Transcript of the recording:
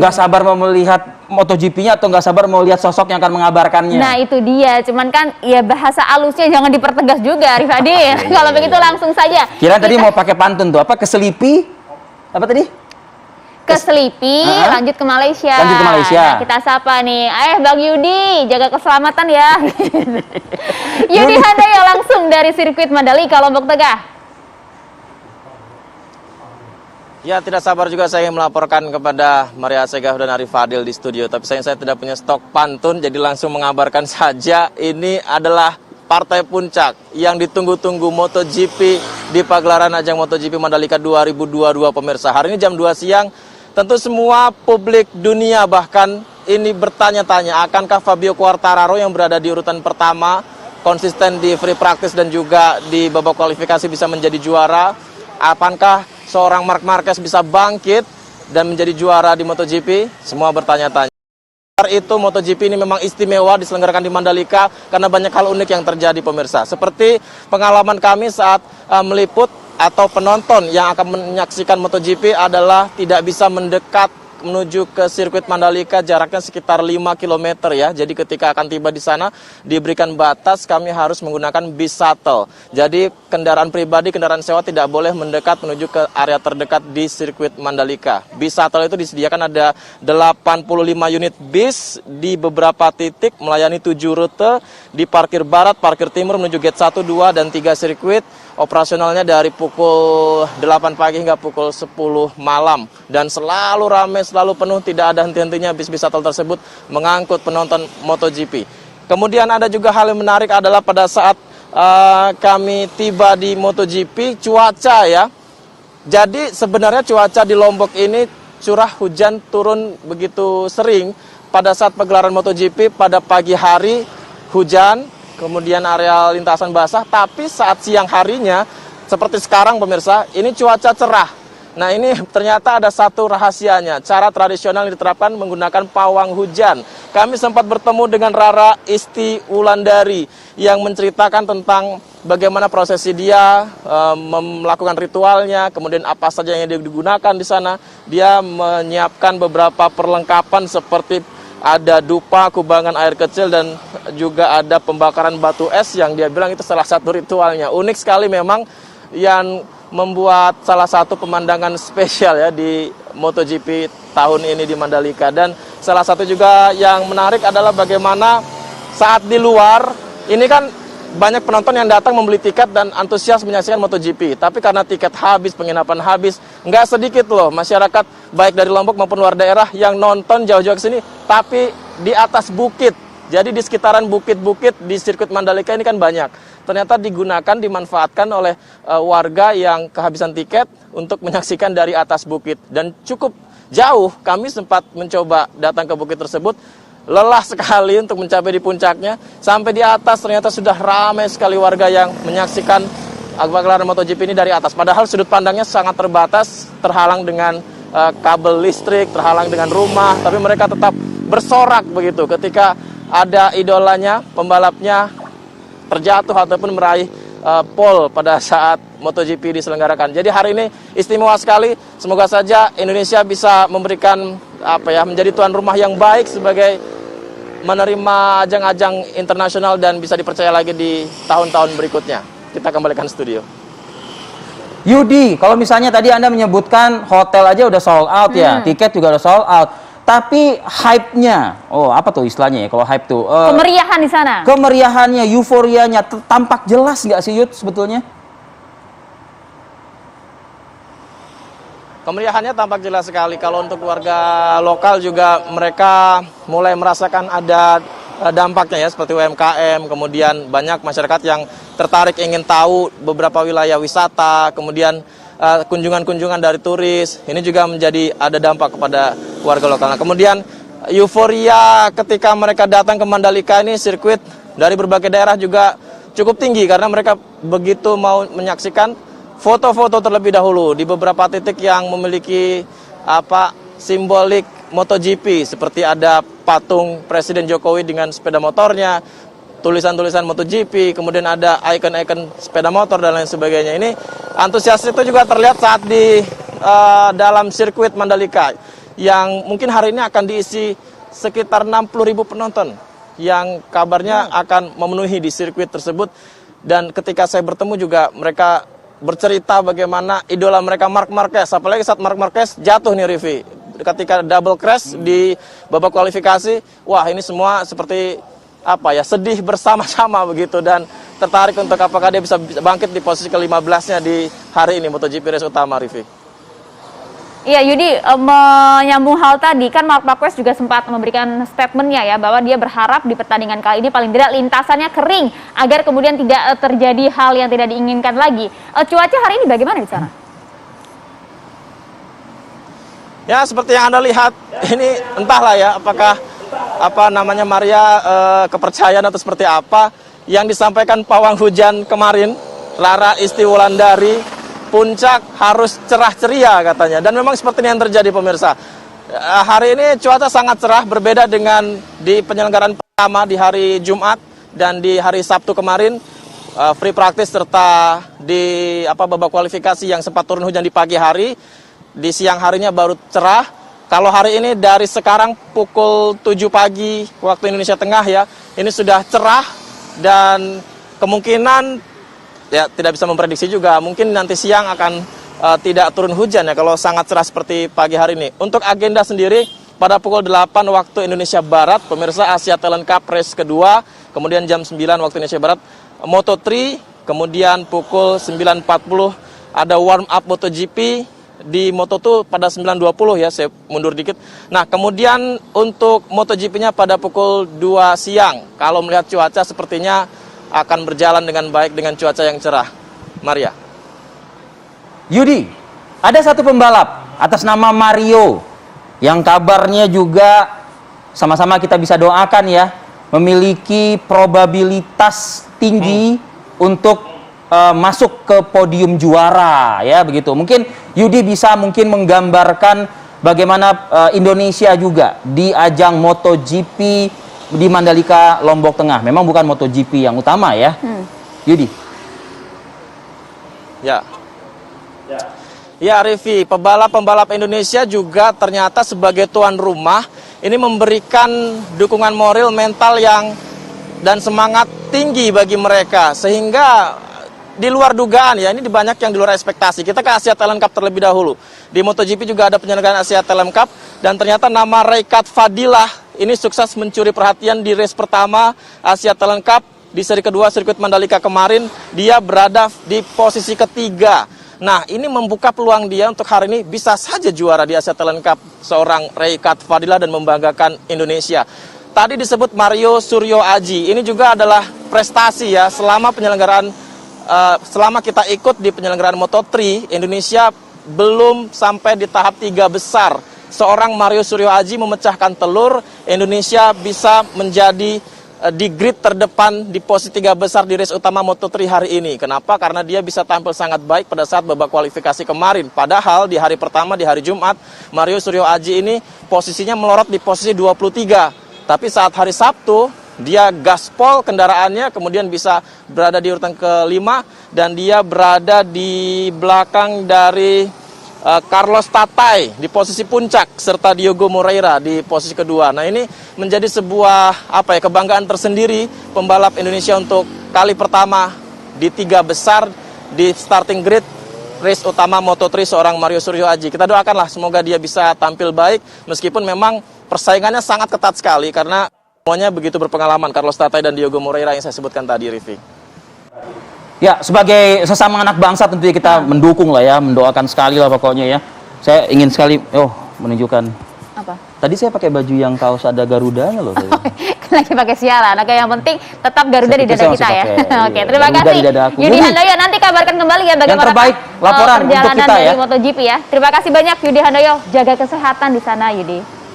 nggak sabar mau melihat MotoGP-nya atau nggak sabar mau lihat sosok yang akan mengabarkannya. Nah itu dia, cuman kan ya bahasa halusnya jangan dipertegas juga, Rifadi. Kalau begitu langsung saja. Kira tadi mau pakai pantun tuh, apa keselipi? Apa tadi? Ke Selipi, lanjut ke Malaysia. Lanjut ke Malaysia. Nah, kita sapa nih, Bang Yudi, jaga keselamatan ya. Yudi Handaya langsung dari sirkuit Mandalika, Lombok Tengah. Ya, tidak sabar juga saya ingin melaporkan kepada Maria Segaf dan Arif Fadil di studio. Tapi saya tidak punya stok pantun, jadi langsung mengabarkan saja. Ini adalah partai puncak yang ditunggu-tunggu MotoGP di pagelaran ajang MotoGP Mandalika 2022 pemirsa. Hari ini jam 2 siang. Tentu semua publik dunia bahkan ini bertanya-tanya, akankah Fabio Quartararo yang berada di urutan pertama, konsisten di free practice dan juga di babak kualifikasi bisa menjadi juara? Apakah seorang Marc Marquez bisa bangkit dan menjadi juara di MotoGP? Semua bertanya-tanya. Itu MotoGP ini memang istimewa diselenggarakan di Mandalika karena banyak hal unik yang terjadi pemirsa. Seperti pengalaman kami saat meliput atau penonton yang akan menyaksikan MotoGP adalah tidak bisa mendekat menuju ke sirkuit Mandalika, jaraknya sekitar 5 km ya. Jadi ketika akan tiba di sana diberikan batas, kami harus menggunakan bis shuttle. Jadi kendaraan pribadi, kendaraan sewa tidak boleh mendekat menuju ke area terdekat di sirkuit Mandalika. Bis shuttle itu disediakan ada 85 unit bis di beberapa titik melayani 7 rute di parkir barat, parkir timur menuju gate 1, 2 dan 3 sirkuit. Operasionalnya dari pukul 8 pagi hingga pukul 10 malam. Dan selalu ramai, selalu penuh, tidak ada henti-hentinya bis-bis shuttle tersebut mengangkut penonton MotoGP. Kemudian ada juga hal yang menarik adalah pada saat kami tiba di MotoGP, cuaca ya. Jadi sebenarnya cuaca di Lombok ini curah hujan turun begitu sering. Pada saat pagelaran MotoGP pada pagi hari hujan, kemudian area lintasan basah, tapi saat siang harinya, seperti sekarang pemirsa, ini cuaca cerah. Nah ini ternyata ada satu rahasianya, cara tradisional yang diterapkan menggunakan pawang hujan. Kami sempat bertemu dengan Rara Isti Wulandari yang menceritakan tentang bagaimana prosesi dia melakukan ritualnya, kemudian apa saja yang digunakan di sana. Dia menyiapkan beberapa perlengkapan seperti ada dupa, kubangan air kecil, dan juga ada pembakaran batu es yang dia bilang itu salah satu ritualnya. Unik sekali memang yang membuat salah satu pemandangan spesial ya di MotoGP tahun ini di Mandalika. Dan salah satu juga yang menarik adalah bagaimana saat di luar, ini kan banyak penonton yang datang membeli tiket dan antusias menyaksikan MotoGP. Tapi karena tiket habis, penginapan habis, nggak sedikit loh masyarakat baik dari Lombok maupun luar daerah yang nonton jauh-jauh ke sini, tapi di atas bukit. Jadi di sekitaran bukit-bukit di sirkuit Mandalika ini kan banyak. Ternyata digunakan, dimanfaatkan oleh warga yang kehabisan tiket untuk menyaksikan dari atas bukit. Dan cukup jauh, kami sempat mencoba datang ke bukit tersebut. Lelah sekali untuk mencapai di puncaknya. Sampai di atas ternyata sudah ramai sekali warga yang menyaksikan pagelaran MotoGP ini dari atas. Padahal sudut pandangnya sangat terbatas, terhalang dengan kabel listrik, terhalang dengan rumah. Tapi mereka tetap bersorak begitu ketika ada idolanya, pembalapnya terjatuh ataupun meraih pole pada saat MotoGP diselenggarakan. Jadi hari ini istimewa sekali. Semoga saja Indonesia bisa memberikan menjadi tuan rumah yang baik sebagai menerima ajang-ajang internasional dan bisa dipercaya lagi di tahun-tahun berikutnya. Kita kembalikan studio. Yudi, kalau misalnya tadi Anda menyebutkan hotel aja udah sold out ya, tiket juga udah sold out. Tapi hype-nya, apa tuh istilahnya ya kalau hype tuh? Kemeriahan di sana. Kemeriahannya, euforianya tampak jelas nggak sih Yud sebetulnya? Kemeriahannya tampak jelas sekali. Kalau untuk warga lokal juga mereka mulai merasakan ada dampaknya ya, seperti UMKM, kemudian banyak masyarakat yang tertarik ingin tahu beberapa wilayah wisata, kemudian kunjungan-kunjungan dari turis. Ini juga menjadi ada dampak kepada warga lokal. Nah, kemudian euforia ketika mereka datang ke Mandalika ini, sirkuit dari berbagai daerah juga cukup tinggi karena mereka begitu mau menyaksikan foto-foto terlebih dahulu di beberapa titik yang memiliki simbolik MotoGP, seperti ada patung Presiden Jokowi dengan sepeda motornya, tulisan-tulisan MotoGP, kemudian ada ikon-ikon sepeda motor dan lain sebagainya. Ini antusias itu juga terlihat saat di dalam sirkuit Mandalika. yang mungkin hari ini akan diisi sekitar 60.000 penonton yang kabarnya akan memenuhi di sirkuit tersebut. Dan ketika saya bertemu juga mereka bercerita bagaimana idola mereka Marc Marquez, apalagi saat Marc Marquez jatuh nih Rivi, ketika double crash di babak kualifikasi. Wah, ini semua seperti apa ya, sedih bersama-sama begitu, dan tertarik untuk apakah dia bisa bangkit di posisi ke-15-nya di hari ini MotoGP race utama, Rivi. Iya, Yudi, menyambung hal tadi, kan Marc Marquez juga sempat memberikan statementnya ya, bahwa dia berharap di pertandingan kali ini paling tidak lintasannya kering, agar kemudian tidak terjadi hal yang tidak diinginkan lagi. Cuaca hari ini bagaimana di sana? Ya, seperti yang Anda lihat, ini entahlah ya, apakah Maria kepercayaan atau seperti apa yang disampaikan pawang hujan kemarin, Rara Istiwulandari. Puncak harus cerah ceria katanya, dan memang seperti ini yang terjadi pemirsa. Hari ini cuaca sangat cerah, berbeda dengan di penyelenggaraan pertama di hari Jumat dan di hari Sabtu kemarin, free practice serta di babak kualifikasi yang sempat turun hujan di pagi hari. Di siang harinya baru cerah. Kalau hari ini dari sekarang pukul 7 pagi waktu Indonesia Tengah ya, ini sudah cerah, dan kemungkinan ya tidak bisa memprediksi juga, mungkin nanti siang akan tidak turun hujan ya kalau sangat cerah seperti pagi hari ini. Untuk agenda sendiri pada pukul 8 waktu Indonesia Barat, pemirsa, Asia Talent Cup race kedua, kemudian jam 9 waktu Indonesia Barat Moto3, kemudian pukul 9.40 ada warm up MotoGP. Di Moto2 pada 9.20 ya, saya mundur dikit. Nah, kemudian untuk MotoGP-nya pada pukul 2 siang. Kalau melihat cuaca sepertinya akan berjalan dengan baik dengan cuaca yang cerah. Maria. Yudi, ada satu pembalap atas nama Mario yang kabarnya juga sama-sama kita bisa doakan ya, memiliki probabilitas tinggi untuk masuk ke podium juara ya begitu. Mungkin Yudi bisa menggambarkan bagaimana Indonesia juga di ajang MotoGP di Mandalika Lombok Tengah. Memang bukan MotoGP yang utama ya. Yudi. Ya, Rivi, pembalap-pembalap Indonesia juga ternyata sebagai tuan rumah ini memberikan dukungan moral, mental dan semangat tinggi bagi mereka, sehingga di luar dugaan ya, ini banyak yang di luar ekspektasi. Kita ke Asia Talent Cup terlebih dahulu. Di MotoGP juga ada penyelenggaraan Asia Talent Cup, dan ternyata nama Reikat Fadilah ini sukses mencuri perhatian di race pertama Asia Talent Cup di seri kedua sirkuit Mandalika kemarin. Dia berada di posisi ketiga. Nah, ini membuka peluang dia untuk hari ini bisa saja juara di Asia Talent Cup, seorang Reikat Fadilah, dan membanggakan Indonesia. Tadi disebut Mario Suryo Aji, ini juga adalah prestasi ya selama penyelenggaraan. Selama kita ikut di penyelenggaraan Moto3, Indonesia belum sampai di tahap 3 besar. Seorang Mario Suryo Aji memecahkan telur, Indonesia bisa menjadi di grid terdepan di posisi 3 besar di race utama Moto3 hari ini. Kenapa? Karena dia bisa tampil sangat baik pada saat babak kualifikasi kemarin. Padahal di hari pertama, di hari Jumat, Mario Suryo Aji ini posisinya melorot di posisi 23. Tapi saat hari Sabtu, dia gaspol kendaraannya, kemudian bisa berada di urutan ke-5, dan dia berada di belakang dari Carlos Tatai di posisi puncak, serta Diogo Moreira di posisi kedua. Nah, ini menjadi sebuah kebanggaan tersendiri pembalap Indonesia untuk kali pertama di 3 besar di starting grid race utama Moto3 seorang Mario Suryo Aji. Kita doakanlah semoga dia bisa tampil baik, meskipun memang persaingannya sangat ketat sekali karena semuanya begitu berpengalaman, Carlos Tatai dan Diogo Moreira yang saya sebutkan tadi, Rivi. Ya, sebagai sesama anak bangsa tentunya kita mendukung lah ya, mendoakan sekali lah pokoknya ya. Saya ingin sekali menunjukkan. Apa? Tadi saya pakai baju yang kaos ada Garudanya loh. Lagi pakai siaran. Oke, yang penting tetap Garuda di dada kita ya. Oke, terima Garuda kasih. di dada aku. Yudi Handoyo, nanti kabarkan kembali ya bagaimana yang terbaik laporan untuk perjalanan kita dari ya. MotoGP ya. Terima kasih banyak Yudi Handoyo. Jaga kesehatan di sana, Yudi.